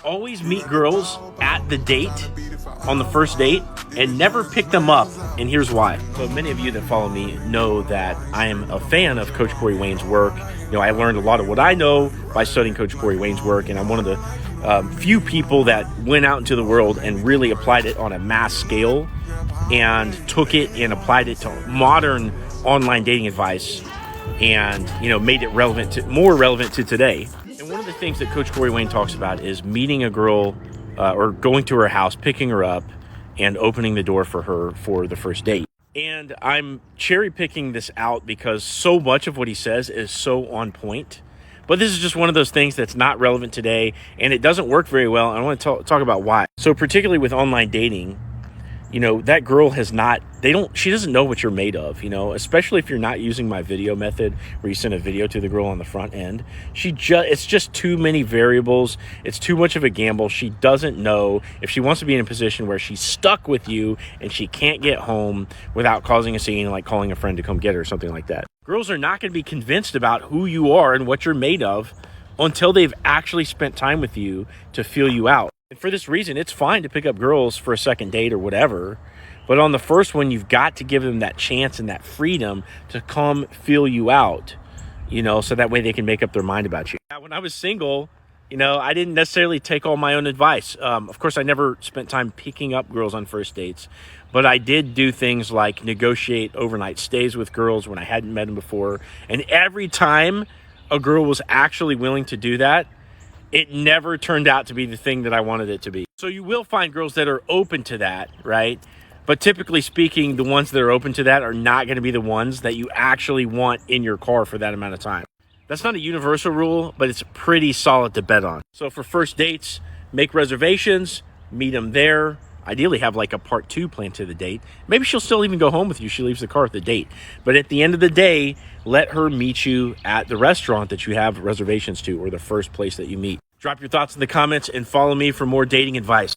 Always meet girls at the date, on the first date, and never pick them up. And here's why. So many of you that follow me know that I am a fan of Coach Corey Wayne's work. I learned a lot of what I know by studying Coach Corey Wayne's work, and I'm one of the few people that went out into the world and really applied it on a mass scale and took it and applied it to modern online dating advice and, made it more relevant to today. And one of the things that Coach Corey Wayne talks about is meeting a girl or going to her house, picking her up, and opening the door for her for the first date. And I'm cherry picking this out because so much of what he says is so on point. But this is just one of those things that's not relevant today, and it doesn't work very well. And I want to talk about why. So particularly with online dating, that girl she doesn't know what you're made of, especially if you're not using my video method where you send a video to the girl on the front end. It's just too many variables. It's too much of a gamble. She doesn't know if she wants to be in a position where she's stuck with you and she can't get home without causing a scene, like calling a friend to come get her or something like that. Girls are not going to be convinced about who you are and what you're made of until they've actually spent time with you to feel you out. And for this reason, it's fine to pick up girls for a second date or whatever. But on the first one, you've got to give them that chance and that freedom to come feel you out, so that way they can make up their mind about you. When I was single, I didn't necessarily take all my own advice. Of course, I never spent time picking up girls on first dates, but I did do things like negotiate overnight stays with girls when I hadn't met them before. And every time a girl was actually willing to do that, it never turned out to be the thing that I wanted it to be. So you will find girls that are open to that, right? But typically speaking, the ones that are open to that are not going to be the ones that you actually want in your car for that amount of time. That's not a universal rule, but it's pretty solid to bet on. So for first dates, make reservations, meet them there. Ideally have like a part 2 plan to the date. Maybe she'll still even go home with you. She leaves the car at the date. But at the end of the day, let her meet you at the restaurant that you have reservations to or the first place that you meet. Drop your thoughts in the comments and follow me for more dating advice.